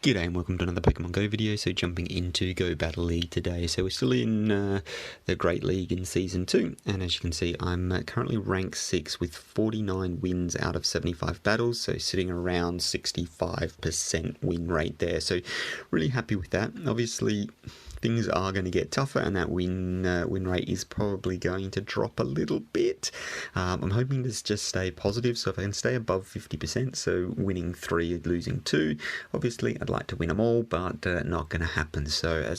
G'day and welcome to another Pokemon GO video. So jumping into Go Battle League today. So we're still in the Great League in Season 2. And as you can see, I'm currently rank 6 with 49 wins out of 75 battles. So sitting around 65% win rate there. So really happy with that. Obviously, things are going to get tougher and that win rate is probably going to drop a little bit. I'm hoping to just stay positive, so if I can stay above 50%, so winning 3, losing 2, obviously I'd like to win them all, but not going to happen. So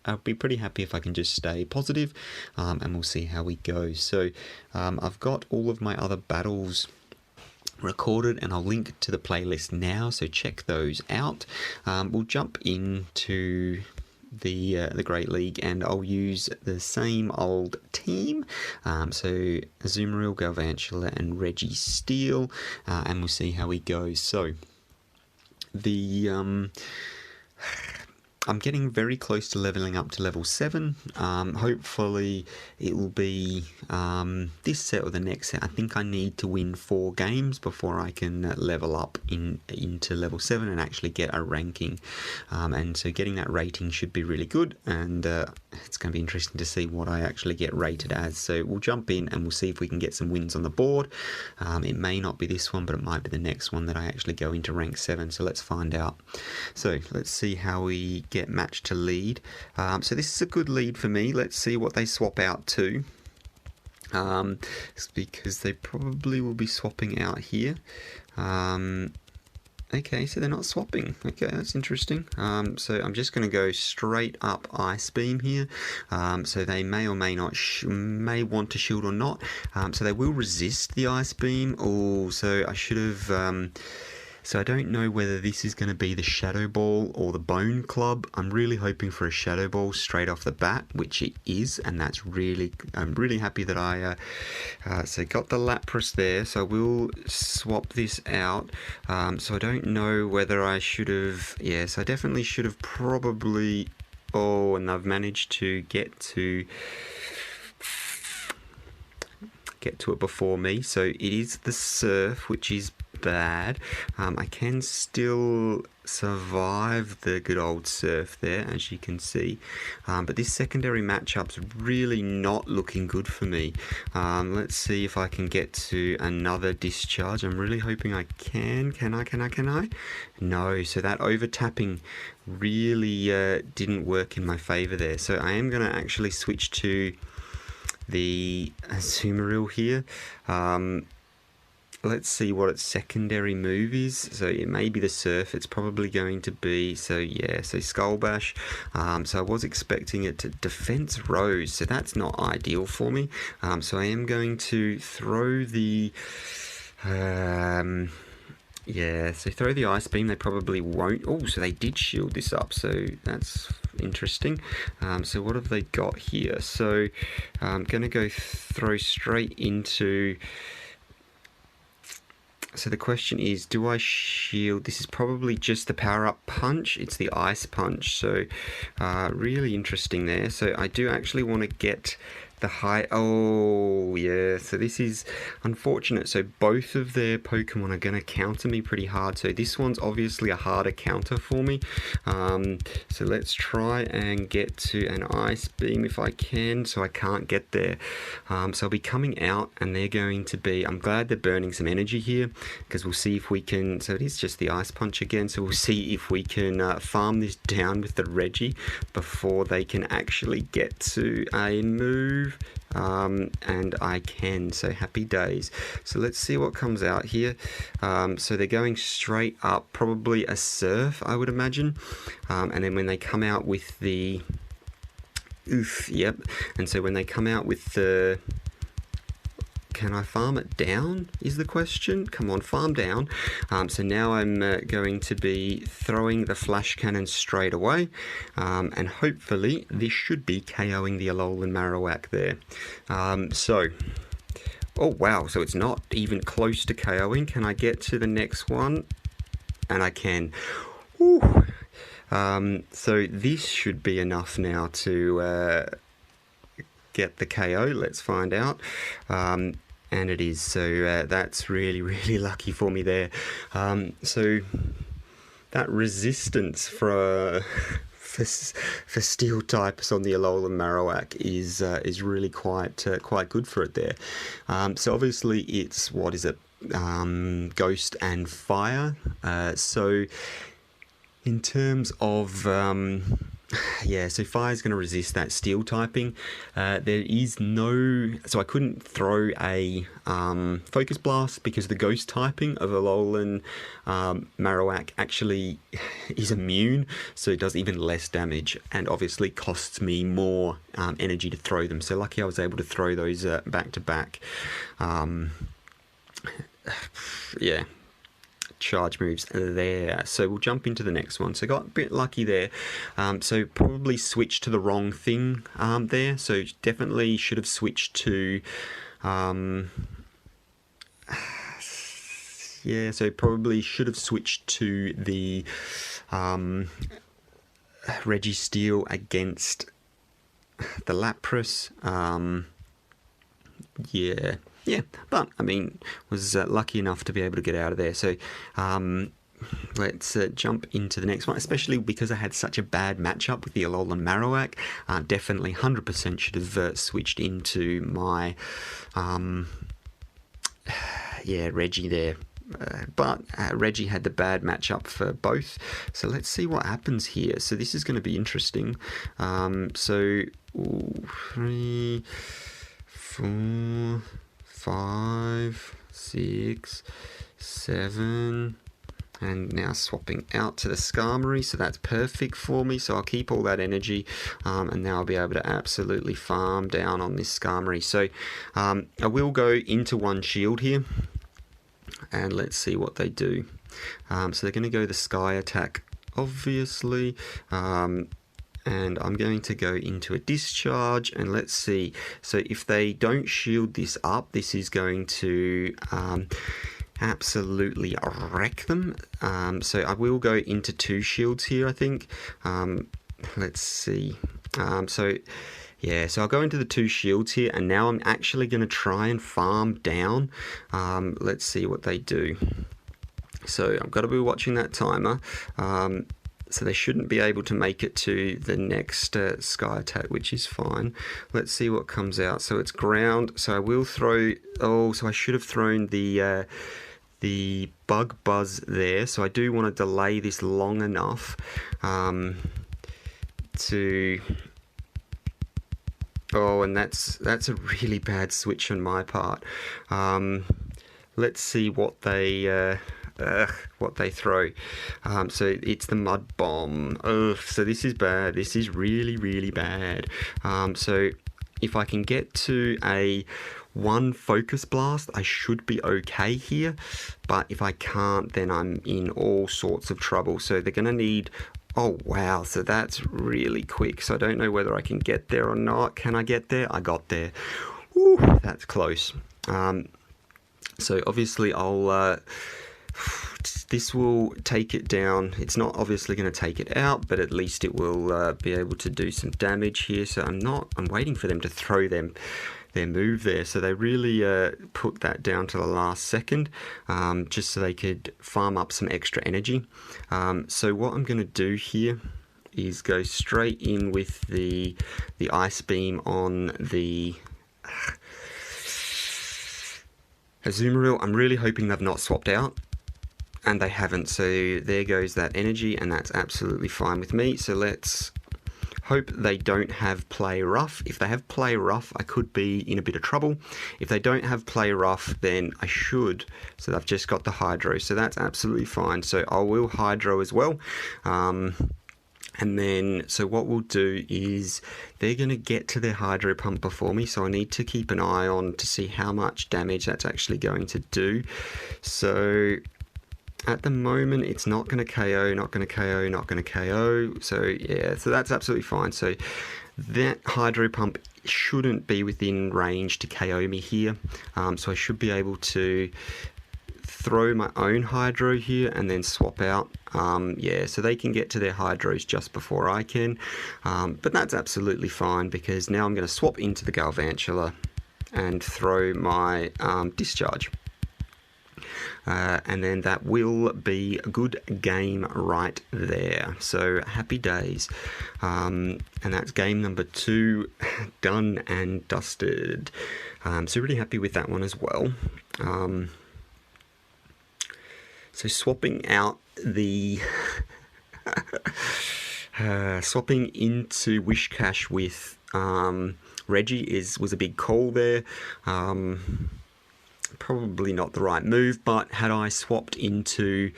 I'll be pretty happy if I can just stay positive, and we'll see how we go. So I've got all of my other battles recorded and I'll link to the playlist now, so check those out. We'll jump into the Great League and I'll use the same old team, so Azumarill, Galvantula and Registeel, and we'll see how we go. So I'm getting very close to leveling up to level 7. Hopefully it will be this set or the next set. I think I need to win 4 games before I can level up into level 7 and actually get a ranking. And so getting that rating should be really good, and it's going to be interesting to see what I actually get rated as. So we'll jump in and we'll see if we can get some wins on the board. It may not be this one, but it might be the next one that I actually go into rank 7. So let's find out. So let's see how we get match to lead. So this is a good lead for me. Let's see what they swap out to, because they probably will be swapping out here. Okay, so they're not swapping. Okay, that's interesting. So I'm just going to go straight up Ice Beam here. So they may or may not may want to shield or not. So they will resist the Ice Beam. Oh, so I should have. So I don't know whether this is going to be the Shadow Ball or the Bone Club. I'm really hoping for a Shadow Ball straight off the bat, which it is, and that's really, I'm really happy that I so got the Lapras there. So I will swap this out. So I don't know whether I should have. Yes, I definitely should have probably. Oh, and I've managed to get to it before me. So it is the Surf, which is bad. I can still survive the good old Surf there, as you can see, but this secondary matchup's really not looking good for me. Let's see if I can get to another discharge. I'm really hoping I can. Can I? No, so that over tapping really didn't work in my favor there. So I am going to actually switch to the Azumarill here. Let's see what its secondary move is. So it may be the Surf. It's probably going to be, so yeah, so Skull Bash. So I was expecting it to Defense Rose, so that's not ideal for me. So I am going to throw the yeah, so throw the Ice Beam. They probably won't. Oh, so they did shield this up, so that's interesting. So what have they got here? So I'm going to go throw straight into. So the question is, do I shield? This is probably just the power-up punch. It's the Ice Punch. So really interesting there. So I do actually want to get the high. Oh yeah, so this is unfortunate. So both of their Pokemon are going to counter me pretty hard. So this one's obviously a harder counter for me. So let's try and get to an Ice Beam if I can. So I can't get there. So I'll be coming out and they're going to be. I'm glad they're burning some energy here, because we'll see if we can. So it is just the Ice Punch again. So we'll see if we can farm this down with the Reggie before they can actually get to a move. And I can, so happy days. So let's see what comes out here. So they're going straight up, probably a Surf, I would imagine, and then when they come out with the yep, and so when they come out with the, can I farm it down is the question. Come on, farm down. So now I'm going to be throwing the Flash Cannon straight away, and hopefully this should be KOing the Alolan Marowak there. So, oh wow, so it's not even close to KOing. Can I get to the next one? And I can. Whew. So this should be enough now to get the KO. Let's find out. And it is, so that's really lucky for me there. So that resistance for steel types on the Alolan Marowak is really quite good for it there. So obviously it's, what is it, Ghost and Fire. So in terms of so Fire's going to resist that steel typing. There is no, so I couldn't throw a Focus Blast because the Ghost typing of Alolan Marowak actually is immune, so it does even less damage, and obviously costs me more energy to throw them. So lucky I was able to throw those back to back. Yeah. Charge moves there. So we'll jump into the next one. So got a bit lucky there. So probably switched to the wrong thing there. So definitely should have switched to so probably should have switched to the Registeel against the Lapras. Yeah, but I mean, was lucky enough to be able to get out of there. So let's jump into the next one, especially because I had such a bad matchup with the Alolan Marowak. Definitely 100% should have switched into my Reggie there. But Reggie had the bad matchup for both. So let's see what happens here. So this is going to be interesting. 3, 4, 5, 6, 7, and now swapping out to the Skarmory, so that's perfect for me. So I'll keep all that energy, and now I'll be able to absolutely farm down on this Skarmory. So I will go into one shield here, and let's see what they do. So they're going to go the Sky Attack, obviously. And I'm going to go into a Discharge, and let's see. So if they don't shield this up, this is going to absolutely wreck them. So I will go into 2 shields here, I think. Let's see. So I'll go into the 2 shields here, and now I'm actually going to try and farm down. Let's see what they do. So I've got to be watching that timer. So they shouldn't be able to make it to the next Sky Attack, which is fine. Let's see what comes out. So it's ground. So I will throw... Oh, so I should have thrown the Bug Buzz there. So I do want to delay this long enough to... Oh, and that's a really bad switch on my part. Let's see what they... what they throw. So it's the Mud Bomb. So this is bad. This is really, really bad. So if I can get to a 1 Focus Blast, I should be okay here. But if I can't, then I'm in all sorts of trouble. So they're going to need... Oh, wow. So that's really quick. So I don't know whether I can get there or not. Can I get there? I got there. Whew, that's close. So obviously I'll... this will take it down. It's not obviously going to take it out, but at least it will be able to do some damage here. So I'm waiting for them to throw their move there. So they really put that down to the last second, just so they could farm up some extra energy. So what I'm going to do here is go straight in with the Ice Beam on the Azumarill. I'm really hoping they've not swapped out. And they haven't, so there goes that energy, and that's absolutely fine with me. So let's hope they don't have Play Rough. If they have Play Rough, I could be in a bit of trouble. If they don't have Play Rough, then I should. So I've just got the Hydro, so that's absolutely fine. So I will Hydro as well. And then, so what we'll do is they're going to get to their Hydro Pump before me, so I need to keep an eye on to see how much damage that's actually going to do. So... at the moment, it's not going to KO, not going to KO, not going to KO. So, yeah, so that's absolutely fine. So, that Hydro Pump shouldn't be within range to KO me here. So, I should be able to throw my own Hydro here and then swap out. So they can get to their Hydros just before I can. But that's absolutely fine because now I'm going to swap into the Galvantula and throw my Discharge. and then that will be a good game right there. So happy days. And that's game number 2 done and dusted. So really happy with that one as well. So swapping out the swapping into Wishcash with Reggie was a big call there. Probably not the right move, but had I swapped into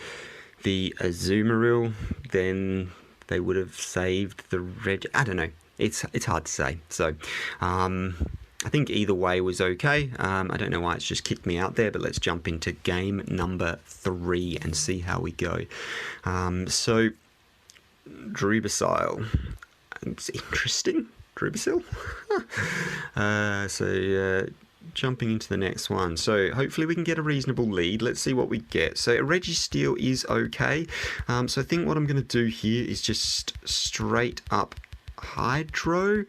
the Azumarill, then they would have saved the Reggie. I don't know. It's hard to say. So I think either way was okay. I don't know why it's just kicked me out there, but let's jump into game number 3 and see how we go. So Drubicile. It's interesting. Drubicile. Jumping into the next one. So hopefully we can get a reasonable lead. Let's see what we get. So a Registeel is okay. So I think what I'm going to do here is just straight up Hydro.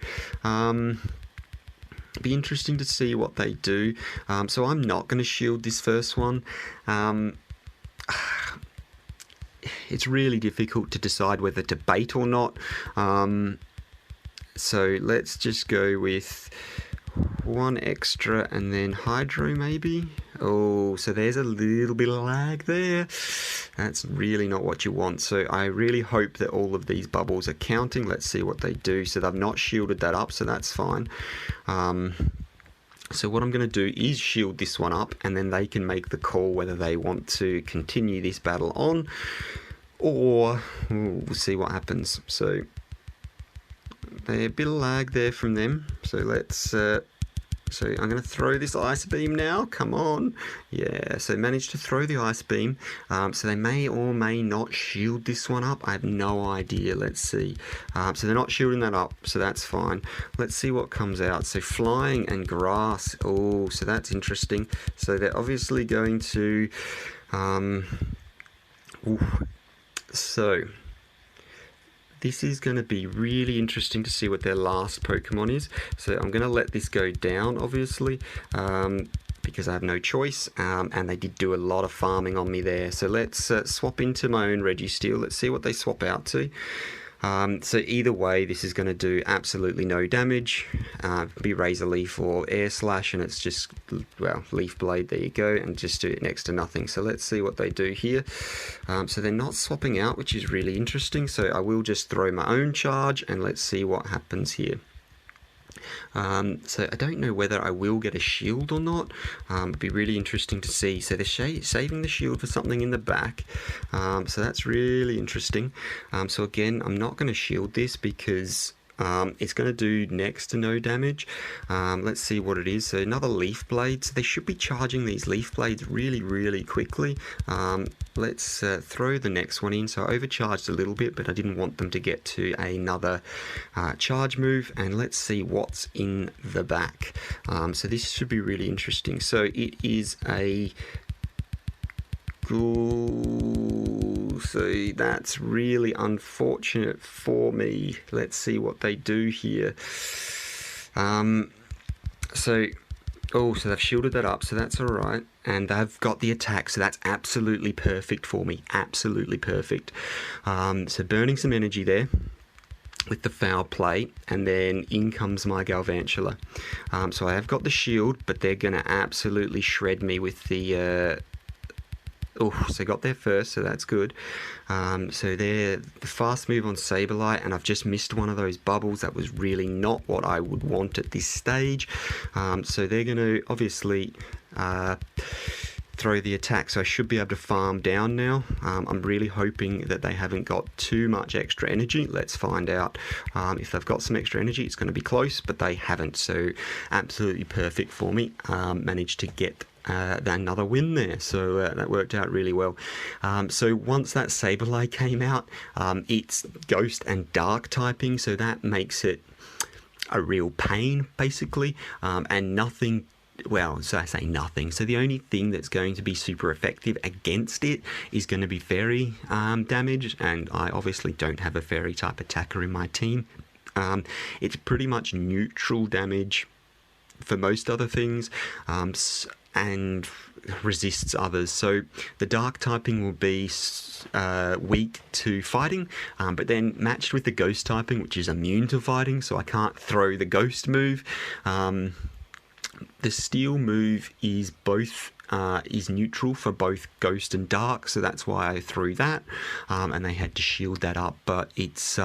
Be interesting to see what they do. So I'm not going to shield this first one. It's really difficult to decide whether to bait or not. So let's just go with 1 extra and then Hydro maybe. Oh, so there's a little bit of lag there. That's really not what you want. So I really hope that all of these bubbles are counting. Let's see what they do. So they've not shielded that up, so that's fine. So what I'm going to do is shield this one up, and then they can make the call whether they want to continue this battle on, or we'll see what happens. So there's a bit of lag there from them. So let's so I'm going to throw this Ice Beam now. Come on. Yeah, so managed to throw the Ice Beam. So they may or may not shield this one up. I have no idea. Let's see. So they're not shielding that up, so that's fine. Let's see what comes out. So Flying and Grass. Oh, so that's interesting. So they're obviously going to... So... this is going to be really interesting to see what their last Pokemon is. So I'm going to let this go down, obviously, because I have no choice. And they did do a lot of farming on me there. So let's swap into my own Registeel. Let's see what they swap out to. So either way, this is going to do absolutely no damage. Be Razor Leaf or Air Slash, and it's just, well, Leaf Blade, there you go, and just do it next to nothing. So let's see what they do here. So they're not swapping out, which is really interesting. So I will just throw my own charge, and let's see what happens here. So I don't know whether I will get a shield or not. It'd be really interesting to see. So they're saving the shield for something in the back. So that's really interesting. So again, I'm not going to shield this because it's going to do next to no damage. Let's see what it is. So another Leaf Blade. So they should be charging these Leaf Blades really, really quickly. Let's throw the next one in. So I overcharged a little bit, but I didn't want them to get to another charge move. And let's see what's in the back. So this should be really interesting. So it is a... So that's really unfortunate for me. Let's see what they do here. So they've shielded that up, so that's all right. And they've got the attack, so that's absolutely perfect for me. Absolutely perfect. So burning some energy there with the Foul Play, and then in comes my Galvantula. So I have got the shield, but they're going to absolutely shred me with the... so got there first, so that's good. So they're the fast move on Sableye, and I've just missed one of those bubbles. That was really not what I would want at this stage. So they're going to obviously throw the attack, so I should be able to farm down now. I'm really hoping that they haven't got too much extra energy. Let's find out. If they've got some extra energy, it's going to be close, but they haven't, so absolutely perfect for me. Managed to get another win there, so that worked out really well. So once that Sableye came out, it's Ghost and Dark typing, so that makes it a real pain, basically, and nothing... Well, so I say nothing. So the only thing that's going to be super effective against it is going to be Fairy damage, and I obviously don't have a Fairy type attacker in my team. It's pretty much neutral damage for most other things. and resists others. So the dark typing will be weak to fighting, but then matched with the ghost typing, which is immune to fighting, so I can't throw the ghost move. The steel move is both is neutral for both ghost and dark, so that's why I threw that, and they had to shield that up. But it's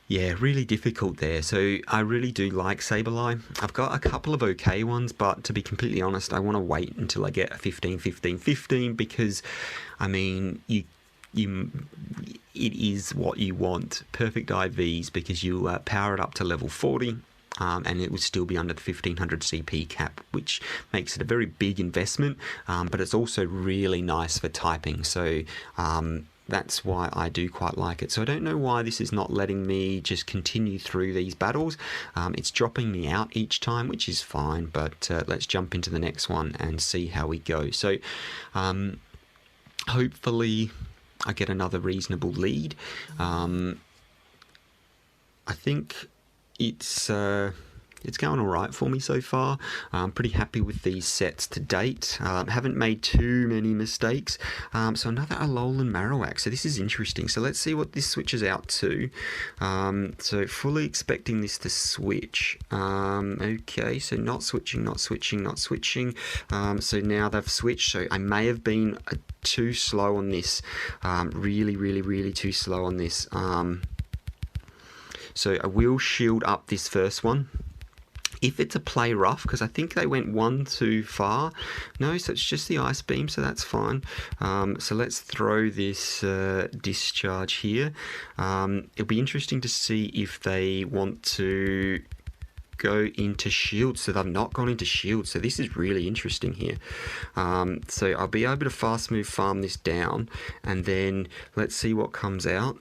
yeah, really difficult there. So I really do like Sableye. I've got a couple of okay ones, but to be completely honest, I want to wait until I get a 15, 15, 15, because I mean, it is what you want. Perfect IVs, because you power it up to level 40. And it would still be under the 1500 CP cap, which makes it a very big investment, but it's also really nice for typing. So that's why I do quite like it. So I don't know why this is not letting me just continue through these battles. It's dropping me out each time, which is fine, but let's jump into the next one and see how we go. So hopefully I get another reasonable lead. I think it's going all right for me so far. I'm pretty happy with these sets to date. Haven't made too many mistakes. So another Alolan Marowak. So this is interesting. So let's see what this switches out to. So fully expecting this to switch. Okay, so not switching, not switching, not switching. So now they've switched. So I may have been too slow on this. Really too slow on this. So I will shield up this first one. If it's a play rough, because I think they went one too far. No, so it's just the Ice Beam, so that's fine. So let's throw this discharge here. It'll be interesting to see if they want to go into shield. So they've not gone into shield, so this is really interesting here. So I'll be able to fast move farm this down, and then let's see what comes out.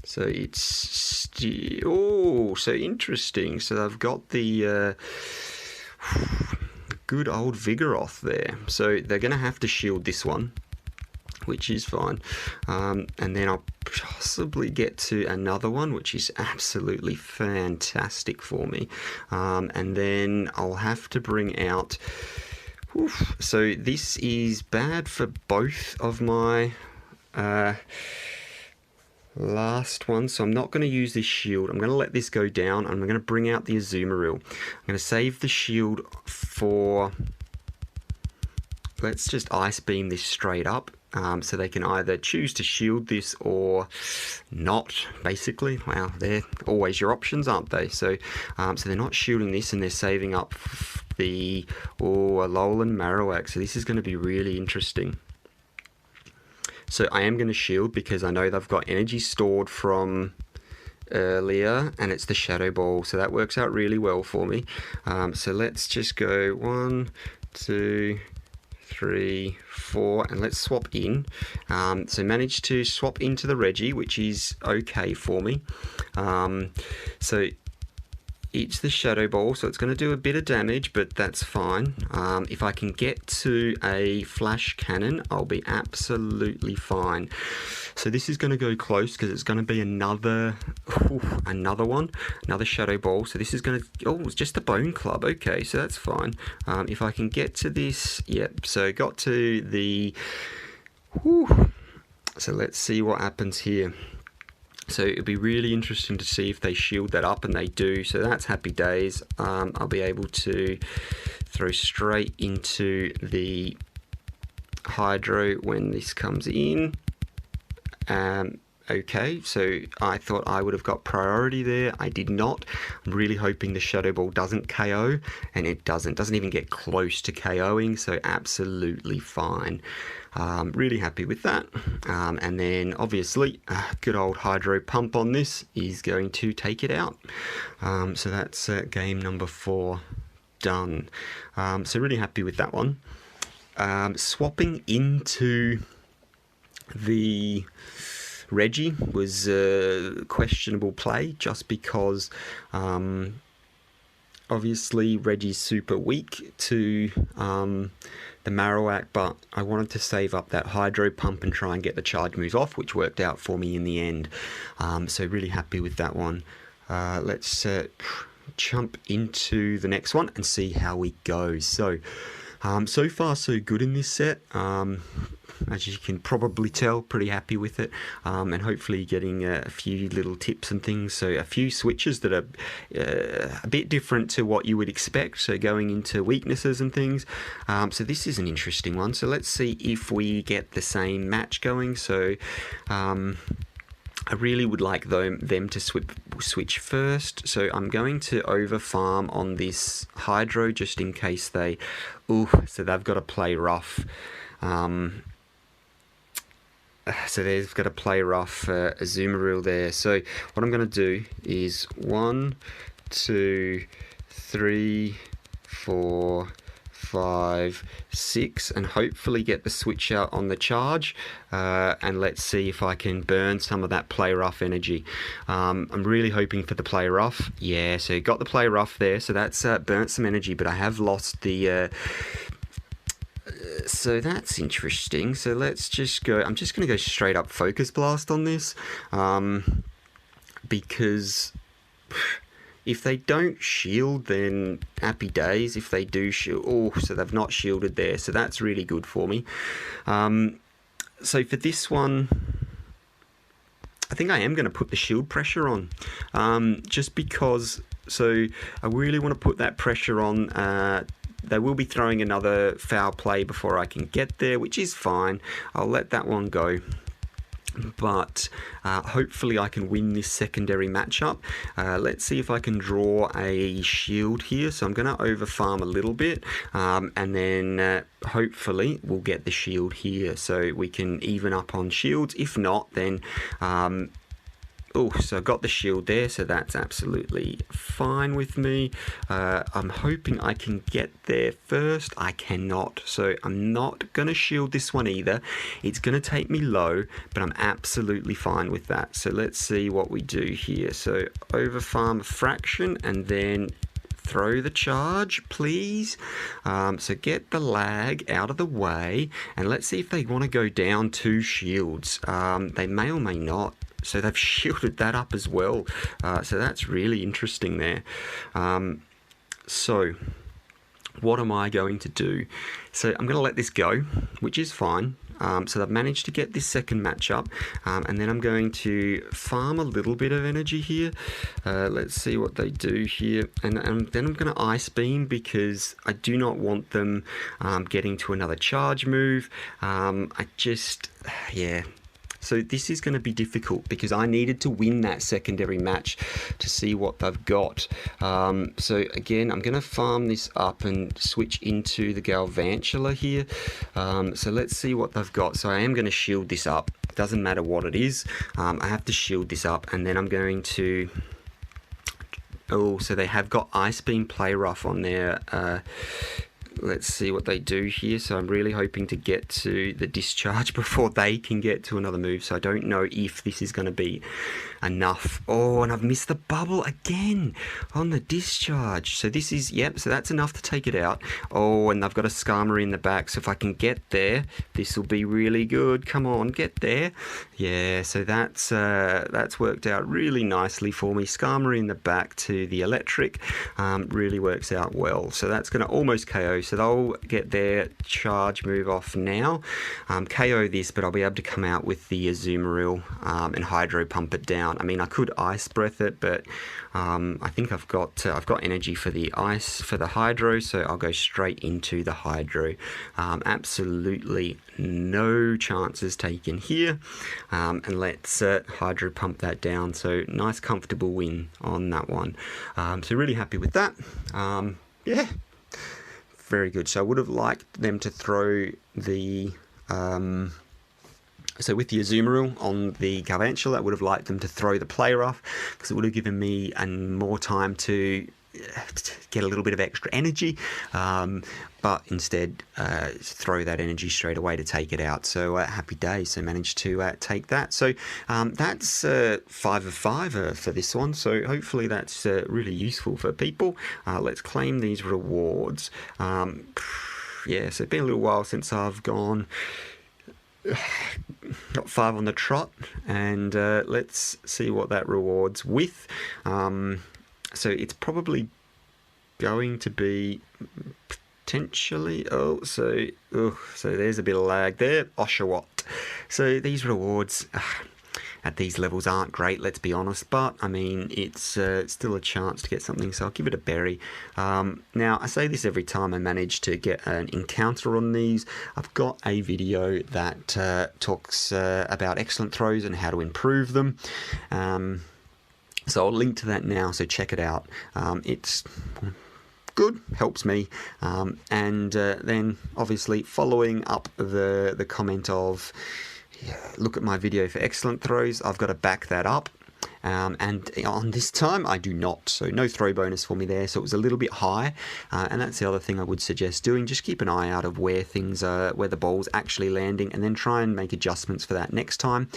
So it's so interesting. So they've got the good old Vigoroth there. So they're going to have to shield this one, which is fine. And then I'll possibly get to another one, which is absolutely fantastic for me. And then I'll have to bring out... So this is bad for both of my... last one, so I'm not going to use this shield. I'm going to let this go down, and I'm going to bring out the Azumarill. I'm going to save the shield for... Let's just Ice Beam this straight up, so they can either choose to shield this or not, basically. Wow, they're always your options, aren't they? So so they're not shielding this, and they're saving up the Alolan Marowak. So this is going to be really interesting. So I am going to shield because I know they've got energy stored from earlier, and it's the Shadow Ball, so that works out really well for me. So let's just go 1, 2, 3, 4, and let's swap in. So managed to swap into the Reggie, which is okay for me. So it's the Shadow Ball, so it's going to do a bit of damage, but that's fine. If I can get to a Flash Cannon, I'll be absolutely fine. So this is going to go close because it's going to be another one, another Shadow Ball. So this is going to... it's just a Bone Club. Okay, so that's fine. If I can get to this... Yep, so got to the... So let's see what happens here. So it'll be really interesting to see if they shield that up, and they do. So that's happy days. I'll be able to throw straight into the Hydro when this comes in. Okay, so I thought I would have got priority there. I did not. I'm really hoping the Shadow Ball doesn't KO, and it doesn't. Doesn't even get close to KOing, so absolutely fine. Really happy with that. And then obviously good old Hydro Pump on this is going to take it out. So that's game number 4 done. So really happy with that one. Swapping into the Reggie was a questionable play, just because obviously Reggie's super weak to the Marowak, but I wanted to save up that Hydro Pump and try and get the charge moves off, which worked out for me in the end. So really happy with that one. Let's jump into the next one and see how we go. So, so far so good in this set. As you can probably tell, pretty happy with it, and hopefully getting a few little tips and things. So a few switches that are a bit different to what you would expect, so going into weaknesses and things. So this is an interesting one. So let's see if we get the same match going. So I really would like them to switch first, so I'm going to over farm on this Hydro just in case they... so they've got to play rough. So they've got to play rough Azumarill there. So what I'm going to do is 1, 2, 3, 4, 5, 6, and hopefully get the switch out on the charge, and let's see if I can burn some of that play rough energy. I'm really hoping for the play rough. Yeah, so got the play rough there, so that's burnt some energy, but I have lost the... so that's interesting. So let's just go... I'm just going to go straight up Focus Blast on this, because... if they don't shield, then happy days. If they do shield... so they've not shielded there, so that's really good for me. So for this one, I think I am going to put the shield pressure on, just because... So I really want to put that pressure on. They will be throwing another foul play before I can get there, which is fine. I'll let that one go. But hopefully I can win this secondary matchup. Let's see if I can draw a shield here. So I'm going to over farm a little bit, and then hopefully we'll get the shield here so we can even up on shields. If not, then so I got the shield there, so that's absolutely fine with me. I'm hoping I can get there first. I cannot, so I'm not going to shield this one either. It's going to take me low, but I'm absolutely fine with that. So let's see what we do here. So over farm a fraction and then throw the charge, please. So get the lag out of the way, and let's see if they want to go down 2 shields. They may or may not. So they've shielded that up as well. So that's really interesting there. So what am I going to do? So I'm going to let this go, which is fine. So they've managed to get this second matchup, and then I'm going to farm a little bit of energy here. Let's see what they do here, and then I'm going to Ice Beam because I do not want them getting to another charge move. So this is going to be difficult because I needed to win that secondary match to see what they've got. So again, I'm going to farm this up and switch into the Galvantula here. So let's see what they've got. So I am going to shield this up. It doesn't matter what it is. I have to shield this up, and then I'm going to... so they have got Ice Beam Play Rough on there. Let's see what they do here. So I'm really hoping to get to the discharge before they can get to another move. So I don't know if this is going to be enough. And I've missed the bubble again on the discharge. So this is, so that's enough to take it out. And they've got a Skarmory in the back. So if I can get there, this will be really good. Come on, get there. Yeah, so that's worked out really nicely for me. Skarmory in the back to the electric really works out well. So that's going to almost KO. So they'll get their charge move off now. KO this, but I'll be able to come out with the Azumarill and Hydro Pump it down. I mean, I could Ice Breath it, but I think I've got energy for the Ice, for the Hydro, so I'll go straight into the Hydro. Absolutely no chances taken here. And let's Hydro Pump that down. So nice, comfortable win on that one. So really happy with that. Yeah. Very good. So I would have liked them to throw the... so with the Azumarill on the Galvantula, I would have liked them to throw the Play Rough because it would have given me more time to get a little bit of extra energy, but instead throw that energy straight away to take it out. So happy days. So managed to take that. So that's 5 of 5 for this one. So hopefully that's really useful for people. Let's claim these rewards. So it's been a little while since I've got 5 on the trot, and let's see what that rewards with. So it's probably going to be potentially, so there's a bit of lag there, Oshawott. So these rewards at these levels aren't great, let's be honest, but I mean, it's still a chance to get something, so I'll give it a berry. Now, I say this every time I manage to get an encounter on these. I've got a video that talks about excellent throws and how to improve them. So I'll link to that now, so check it out. It's good, helps me, and then obviously following up the comment of look at my video for excellent throws, I've got to back that up. And on this time I do not, so no throw bonus for me there, so it was a little bit high, and that's the other thing I would suggest doing. Just keep an eye out of where things are, where the ball's actually landing, and then try and make adjustments for that next time,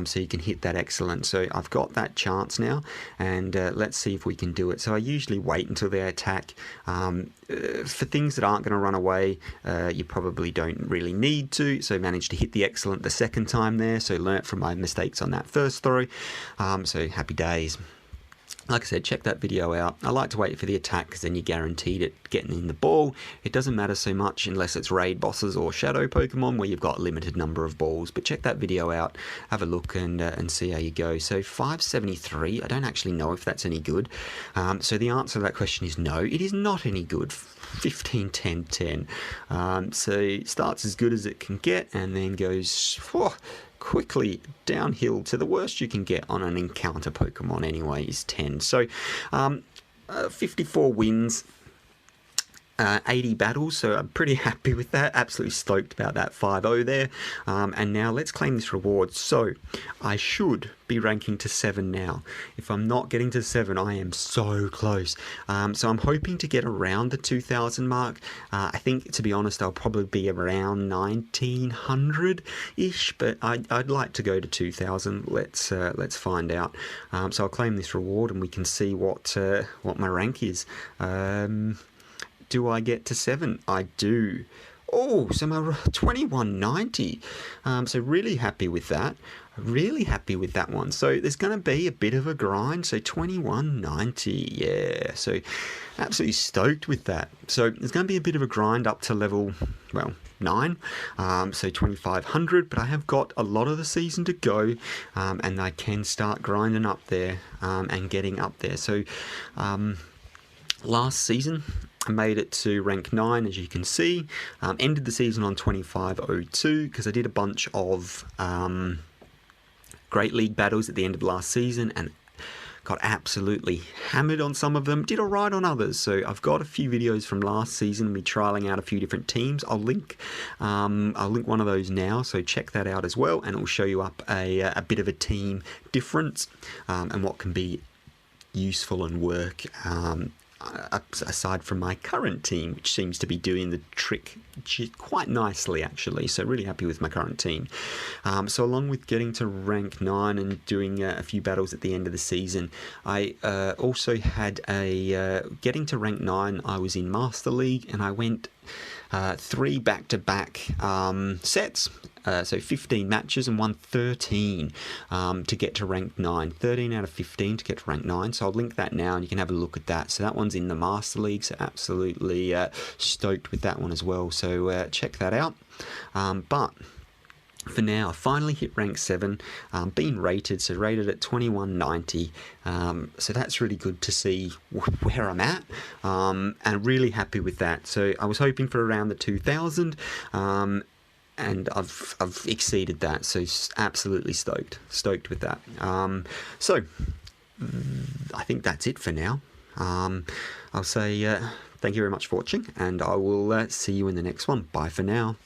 so you can hit that excellent. So I've got that chance now, and let's see if we can do it. So I usually wait until they attack. For things that aren't going to run away, you probably don't really need to, so managed to hit the excellent the second time there, so learnt from my mistakes on that first throw, so happy days. Like I said, check that video out. I like to wait for the attack because then you're guaranteed it getting in the ball. It doesn't matter so much unless it's raid bosses or shadow Pokemon where you've got a limited number of balls. But check that video out, have a look, and see how you go. So 573, I don't actually know if that's any good. So the answer to that question is no, it is not any good. 15, 10, 10. So it starts as good as it can get and then goes quickly downhill to the worst you can get on an encounter Pokemon anyway is 10. So 54 wins, 80 battles, so I'm pretty happy with that. Absolutely stoked about that 5-0 there. And now let's claim this reward. So I should be ranking to 7 now. If I'm not getting to 7, I am so close. So I'm hoping to get around the 2,000 mark. I think, to be honest, I'll probably be around 1,900-ish, but I'd like to go to 2,000. Let's find out. So I'll claim this reward and we can see what my rank is. Do I get to 7? I do. Oh, so my 2190. So really happy with that. Really happy with that one. So there's going to be a bit of a grind. So 2190. Yeah. So absolutely stoked with that. So there's going to be a bit of a grind up to level, well, 9. So 2500. But I have got a lot of the season to go. And I can start grinding up there and getting up there. So last season, I made it to rank 9, as you can see. Ended the season on 2502 because I did a bunch of Great League battles at the end of last season and got absolutely hammered on some of them. Did alright on others. So I've got a few videos from last season, me trialing out a few different teams. I'll link one of those now, so check that out as well, and it'll show you up a bit of a team difference and what can be useful and work aside from my current team, which seems to be doing the trick quite nicely actually, so really happy with my current team. So along with getting to rank 9 and doing a few battles at the end of the season, I also had getting to rank 9, I was in Master League and I went 3 back-to-back sets, so 15 matches, and won 13 to get to rank 9. 13 out of 15 to get to rank 9, so I'll link that now and you can have a look at that. So that one's in the Master League, so absolutely stoked with that one as well, so check that out. But for now, I finally hit rank 7, been rated, so rated at 2190, so that's really good to see where I'm at, and really happy with that. So I was hoping for around the 2000, and I've exceeded that, so absolutely stoked with that. So I think that's it for now. I'll say thank you very much for watching, and I will see you in the next one. Bye for now.